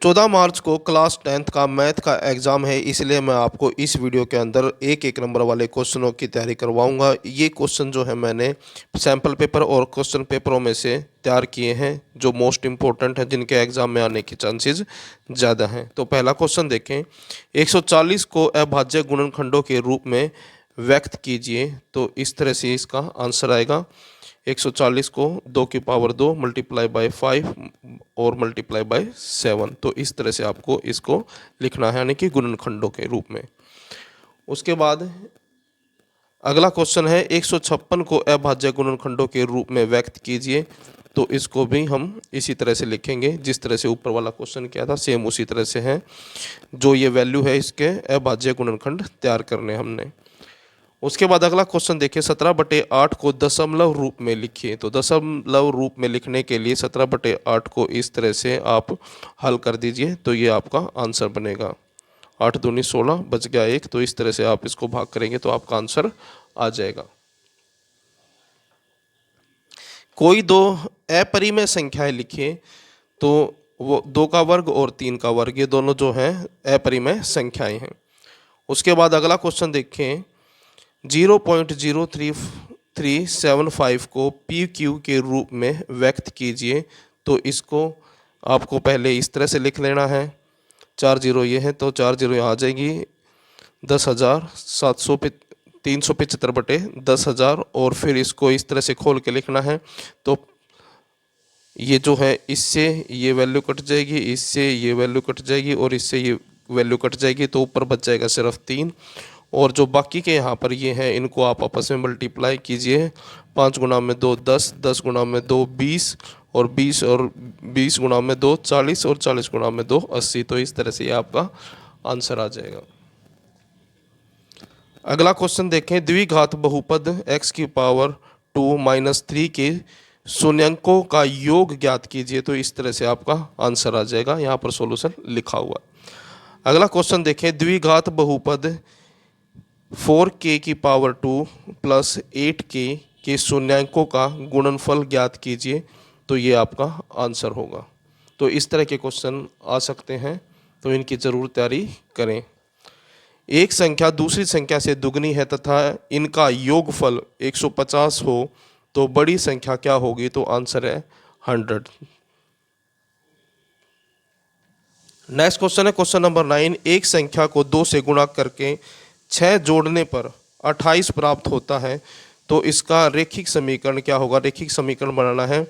14 मार्च को class 10th का math का एग्ज़ाम है, इसलिए मैं आपको इस वीडियो के अंदर एक एक नंबर वाले क्वेश्चनों की तैयारी करवाऊंगा। ये क्वेश्चन जो है मैंने सैम्पल पेपर और क्वेश्चन पेपरों में से तैयार किए हैं, जो मोस्ट इम्पोर्टेंट है, जिनके एग्ज़ाम में आने की चांसेस ज़्यादा हैं। तो पहला क्वेश्चन देखें, 140 को अभाज्य गुणनखंडों के रूप में व्यक्त कीजिए। तो इस तरह से इसका आंसर आएगा। 140 को 2 की पावर 2 मल्टीप्लाई बाय 5 और मल्टीप्लाई बाय 7। तो इस तरह से आपको इसको लिखना है, यानी कि गुणनखंडों के रूप में। उसके बाद अगला क्वेश्चन है, 156 को अभाज्य गुणनखंडों के रूप में व्यक्त कीजिए। तो इसको भी हम इसी तरह से लिखेंगे, जिस तरह से ऊपर वाला क्वेश्चन किया था, सेम उसी तरह से है। जो ये वैल्यू है, इसके अभाज्य गुणनखंड तैयार करने हमने। उसके बाद अगला क्वेश्चन देखिए, 17/8 को दशमलव रूप में लिखिए। तो दशमलव रूप में लिखने के लिए 17/8 को इस तरह से आप हल कर दीजिए, तो ये आपका आंसर बनेगा। 8 दूनी 16, बच गया 1। तो इस तरह से आप इसको भाग करेंगे तो आपका आंसर आ जाएगा। कोई दो अपरिमेय संख्याएं लिखिए। तो वो 2 का वर्ग और 3 का वर्ग, ये दोनों जो हैं अपरिमेय संख्याएं हैं। उसके बाद अगला क्वेश्चन देखें, 0.03375 को पी क्यू के रूप में व्यक्त कीजिए। तो इसको आपको पहले इस तरह से लिख लेना है। 4 जीरो ये है, तो 4 जीरो यहाँ आ जाएगी। 375/10,000 और फिर इसको इस तरह से खोल के लिखना है। तो ये जो है, इससे ये वैल्यू कट जाएगी, इससे ये वैल्यू कट जाएगी और इससे ये वैल्यू कट जाएगी। तो ऊपर बच जाएगा सिर्फ 3। और जो बाकी के यहाँ पर ये हैं, इनको आप आपस में मल्टीप्लाई कीजिए। 5 गुणा में 2 10, 10 गुणा में 2 20 और 20 गुणा में 2 40 और 40 गुणा में 2 80। तो इस तरह से ये आपका आंसर आ जाएगा। अगला क्वेश्चन देखें, द्विघात बहुपद x की पावर 2 - 3 के शून्यंकों का योग ज्ञात कीजिए। तो इस तरह से आपका आंसर आ जाएगा, यहाँ पर सॉल्यूशन लिखा हुआ। अगला क्वेश्चन देखें, द्विघात बहुपद 4k की पावर 2 + 8k के शून्यंकों का गुणनफल ज्ञात कीजिए। तो ये आपका आंसर होगा। तो इस तरह के क्वेश्चन आ सकते हैं, तो इनकी ज़रूर तैयारी करें। एक संख्या दूसरी संख्या से दुगनी है तथा इनका योगफल 150 हो तो बड़ी संख्या क्या होगी? तो आंसर है 100। नेक्स्ट क्वेश्चन है क्वेश्चन नंबर 9। एक संख्या को 2 से गुणा करके 6 जोड़ने पर 28 प्राप्त होता है। तो इसका रेखिक समीकरण क्या होगा? रेखिक समीकरण बनाना है,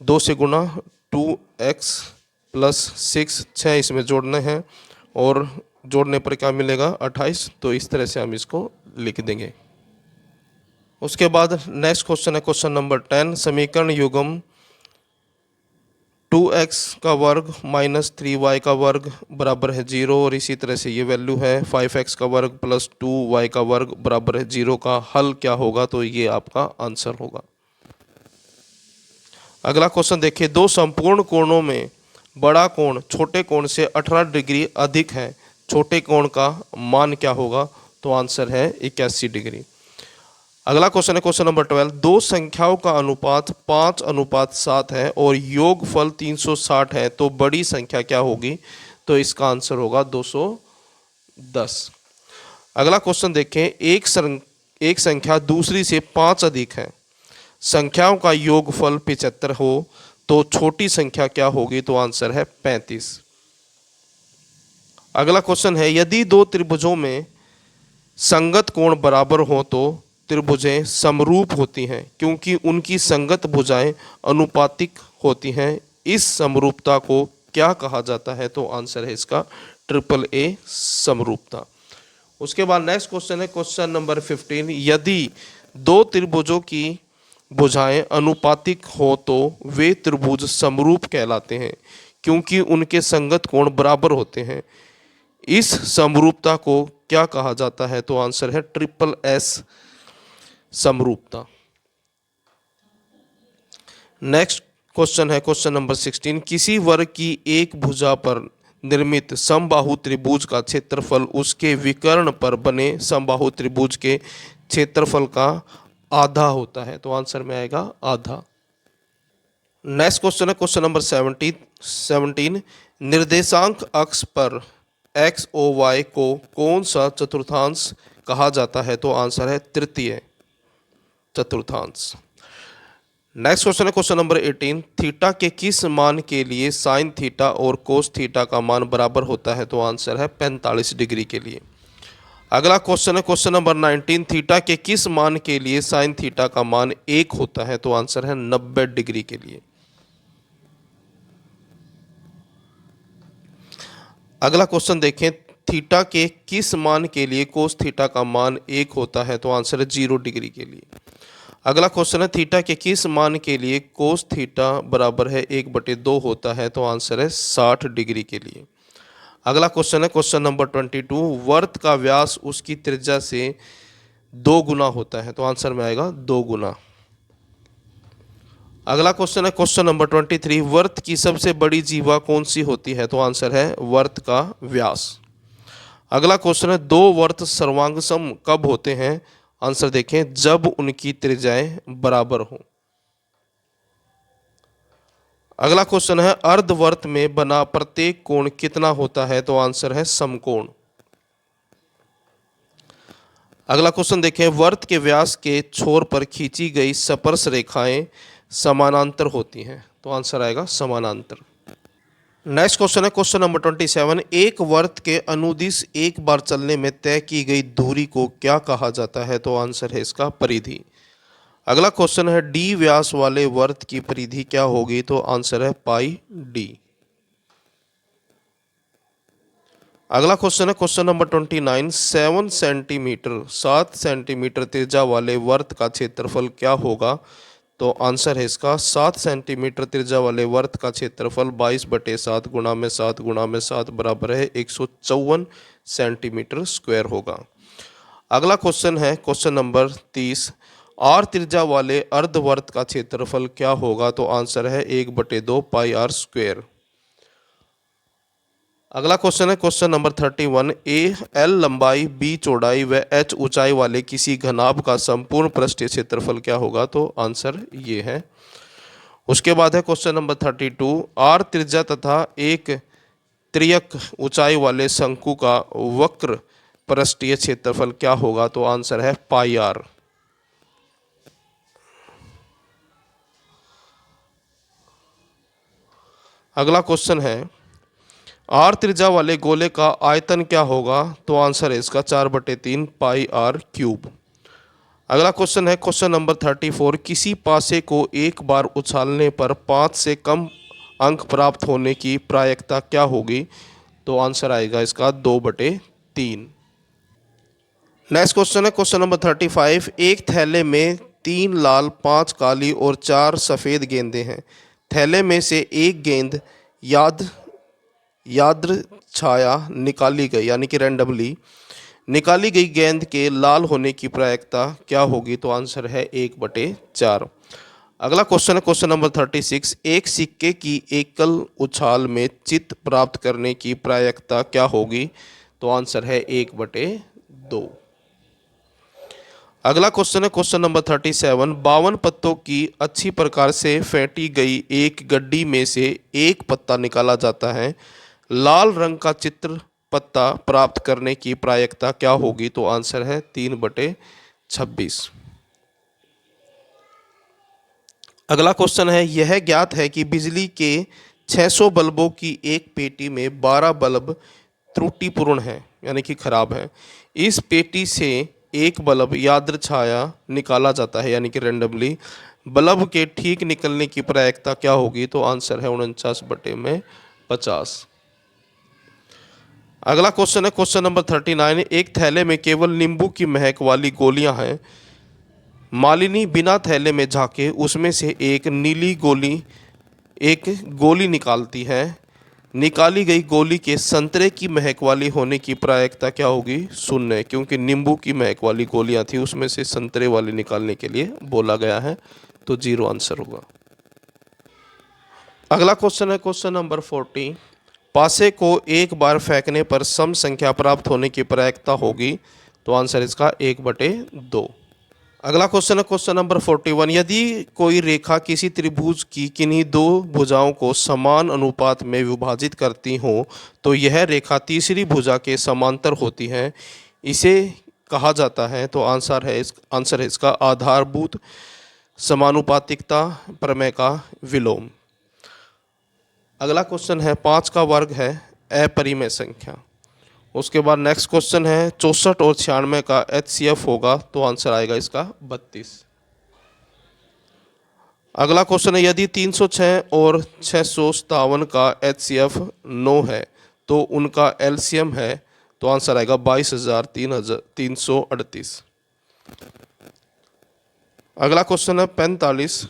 2 से गुणा 2x + 6, 6 इसमें जोड़ने हैं और जोड़ने पर क्या मिलेगा? 28। तो इस तरह से हम इसको लिख देंगे। उसके बाद नेक्स्ट क्वेश्चन है क्वेश्चन नंबर 10। समीकरण युग्म 2x का वर्ग - 3y का वर्ग बराबर है 0 और इसी तरह से ये वैल्यू है 5x का वर्ग + 2y का वर्ग बराबर है 0 का हल क्या होगा? तो ये आपका आंसर होगा। अगला क्वेश्चन देखिए, दो संपूर्ण कोणों में बड़ा कोण छोटे कोण से 18 डिग्री अधिक है, छोटे कोण का मान क्या होगा? तो आंसर है 81 डिग्री। अगला क्वेश्चन है क्वेश्चन नंबर 12। दो संख्याओं का अनुपात 5:7 है और योगफल 360 है, तो बड़ी संख्या क्या होगी? तो इसका आंसर होगा 210। अगला क्वेश्चन देखें, एक संख्या दूसरी से 5 अधिक है, संख्याओं का योगफल 75 हो तो छोटी संख्या क्या होगी? तो आंसर है 35। अगला क्वेश्चन है, यदि दो त्रिभुजों में संगत कोण बराबर हो तो त्रिभुजें समरूप होती हैं, क्योंकि उनकी संगत भुजाएं अनुपातिक होती हैं। इस समरूपता को क्या कहा जाता है? तो आंसर है इसका AAA समरूपता। उसके बाद नेक्स्ट क्वेश्चन है क्वेश्चन नंबर 15। यदि दो त्रिभुजों की भुजाएं अनुपातिक हो तो वे त्रिभुज समरूप कहलाते हैं, क्योंकि उनके संगत कोण बराबर होते हैं। इस समरूपता को क्या कहा जाता है? तो आंसर है SSS समरूपता। नेक्स्ट क्वेश्चन है क्वेश्चन नंबर 16। किसी वर्ग की एक भुजा पर निर्मित समबाहु त्रिभुज का क्षेत्रफल उसके विकर्ण पर बने समबाहु त्रिभुज के क्षेत्रफल का आधा होता है। तो आंसर में आएगा आधा। नेक्स्ट क्वेश्चन है क्वेश्चन नंबर 17। निर्देशांक अक्ष पर एक्स ओ वाई को कौन सा चतुर्थांश कहा जाता है? तो आंसर है तृतीय चतुर्थांश। नेक्स्ट क्वेश्चन है क्वेश्चन नंबर 18। थीटा के किस मान के लिए साइन थीटा और कोस थीटा का मान बराबर होता है? तो आंसर है 45 डिग्री के लिए। अगला क्वेश्चन है क्वेश्चन नंबर 19। थीटा के किस मान के लिए साइन थीटा का मान 1 होता है? तो आंसर है 90 डिग्री के लिए। अगला क्वेश्चन देखें। थीटा के किस मान के लिए कोस थीटा का मान 1 होता है? तो आंसर है 0 डिग्री के लिए। अगला क्वेश्चन है थीटा के किस मान के लिए कोस थीटा बराबर है 1/2 होता है? तो आंसर है 60 डिग्री के लिए। अगला क्वेश्चन है क्वेश्चन नंबर 22। वर्त का व्यास उसकी त्रिज्या से 2 गुना होता है? तो आंसर में आएगा 2 गुना। अगला क्वेश्चन है क्वेश्चन नंबर 23। वर्त की सबसे बड़ी जीवा कौन सी होती है? तो आंसर है वर्त का व्यास। अगला क्वेश्चन है दो वर्त सर्वांगसम कब होते हैं? आंसर देखें, जब उनकी त्रिज्याएं बराबर हों। अगला क्वेश्चन है अर्धवर्त में बना प्रत्येक कोण कितना होता है? तो आंसर है समकोण। अगला क्वेश्चन देखें, वर्त के व्यास के छोर पर खींची गई स्पर्श रेखाएं समानांतर होती हैं? तो आंसर आएगा समानांतर। नेक्स्ट क्वेश्चन है क्वेश्चन नंबर 27। एक वर्त के अनुदिश एक बार चलने में तय की गई दूरी को क्या कहा जाता है? तो आंसर है इसका परिधि। अगला क्वेश्चन है डी व्यास वाले वर्त की परिधि क्या होगी? तो आंसर है पाई डी। अगला क्वेश्चन है क्वेश्चन नंबर 29। 7 सेंटीमीटर त्रिज्या वाले वर्त का क्षेत्रफल क्या होगा? तो आंसर है इसका 7 सेंटीमीटर त्रिज्या वाले वर्त का क्षेत्रफल 22/7 गुणा में 7 गुणा में 7 बराबर है 154 सेंटीमीटर स्क्वायर होगा। अगला क्वेश्चन है क्वेश्चन नंबर 30। आर त्रिज्या वाले अर्धवर्त का क्षेत्रफल क्या होगा? तो आंसर है 1/2 पाई आर स्क्वायर। अगला क्वेश्चन है क्वेश्चन नंबर 31। ए एल लंबाई, बी चौड़ाई व एच ऊंचाई वाले किसी घनाभ का संपूर्ण पृष्ठीय क्षेत्रफल क्या होगा? तो आंसर ये है। उसके बाद है क्वेश्चन नंबर 32। आर त्रिज्या तथा एक त्रियक ऊंचाई वाले शंकु का वक्र पृष्ठीय क्षेत्रफल क्या होगा? तो आंसर है पाई आर। अगला क्वेश्चन है आर त्रिज्या वाले गोले का आयतन क्या होगा? तो आंसर है इसका 4/3 पाई आर क्यूब। अगला क्वेश्चन है क्वेश्चन नंबर 34। किसी पासे को एक बार उछालने पर 5 से कम अंक प्राप्त होने की प्रायिकता क्या होगी? तो आंसर आएगा इसका 2/3। नेक्स्ट क्वेश्चन है क्वेश्चन नंबर 35। एक थैले में 3 लाल, 5 काली और 4 सफ़ेद गेंदें हैं। थैले में से एक गेंद यादृच्छाया निकाली गई, यानी कि रैंडमली निकाली गई गेंद के लाल होने की प्रायिकता क्या होगी? तो आंसर है 1/4। अगला क्वेश्चन है क्वेश्चन नंबर 36। एक सिक्के की एकल उछाल में चित्त प्राप्त करने की प्रायिकता क्या होगी? तो आंसर है 1/2। अगला क्वेश्चन है क्वेश्चन नंबर 37। 52 पत्तों की अच्छी प्रकार से फेंटी गई एक गड्डी में से एक पत्ता निकाला जाता है। लाल रंग का चित्र पत्ता प्राप्त करने की प्रायिकता क्या होगी? तो आंसर है 3/26। अगला क्वेश्चन है यह ज्ञात है कि बिजली के 600 बल्बों की एक पेटी में 12 बल्ब त्रुटिपूर्ण है, यानी कि खराब है। इस पेटी से एक बल्ब यादृच्छाया निकाला जाता है, यानी कि रैंडमली। बल्ब के ठीक निकलने की प्रायिकता क्या होगी? तो आंसर है 49/50। अगला क्वेश्चन है क्वेश्चन नंबर 39। एक थैले में केवल नींबू की महक वाली गोलियां हैं। मालिनी बिना थैले में झांके उसमें से एक गोली निकालती है। निकाली गई गोली के संतरे की महक वाली होने की प्रायिकता क्या होगी? 0, क्योंकि नींबू की महक वाली गोलियां थी, उसमें से संतरे वाली निकालने के लिए बोला गया है, तो 0 आंसर होगा। अगला क्वेश्चन है क्वेश्चन नंबर 40। पासे को एक बार फेंकने पर सम संख्या प्राप्त होने की प्रायिकता होगी? तो आंसर इसका 1/2। अगला क्वेश्चन है क्वेश्चन नंबर 41। यदि कोई रेखा किसी त्रिभुज की किन्हीं दो भुजाओं को समान अनुपात में विभाजित करती हो तो यह रेखा तीसरी भुजा के समांतर होती है, इसे कहा जाता है। तो आंसर है इसका आधारभूत समानुपातिकता प्रमेय का विलोम। अगला क्वेश्चन है 5 का वर्ग है अपरिमेय संख्या। उसके बाद नेक्स्ट क्वेश्चन है 64 और 96 का HCF होगा, तो आंसर आएगा इसका 32। अगला क्वेश्चन है यदि 306 और 657 का HCF 9 है तो उनका LCM है, तो आंसर आएगा 22,338। अगला क्वेश्चन है 45।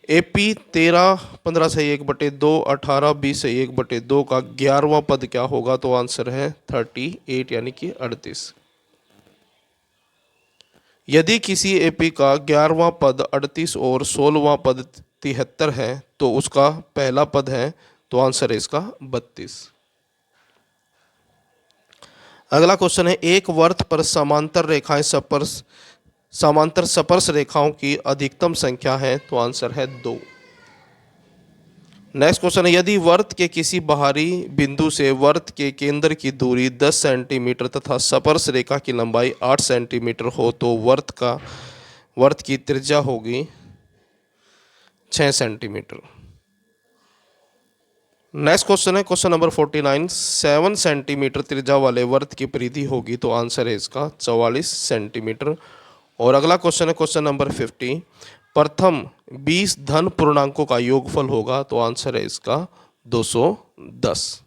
AP 13/15/1/2 18/20/1/2 का 11वां पद क्या होगा, तो आंसर है 38 यानी कि 38। यदि किसी AP का 11वां पद 38 और 16वां पद 73 है तो उसका पहला पद है, तो आंसर है इसका 32। अगला क्वेश्चन है एक वर्त पर समांतर स्पर्श रेखाओं की अधिकतम संख्या है, तो आंसर है 2। नेक्स्ट क्वेश्चन है यदि वर्त के किसी बाहरी बिंदु से वर्त के केंद्र की दूरी 10 सेंटीमीटर तथा स्पर्श रेखा की लंबाई 8 सेंटीमीटर हो तो वर्त की त्रिज्या होगी 6 सेंटीमीटर। नेक्स्ट क्वेश्चन है क्वेश्चन नंबर 49। 7 सेंटीमीटर त्रिज्या वाले वर्त की परिधि होगी, तो आंसर है इसका 44 सेंटीमीटर। और अगला क्वेश्चन है क्वेश्चन नंबर 50। प्रथम 20 धन पूर्णांकों का योगफल होगा, तो आंसर है इसका 210।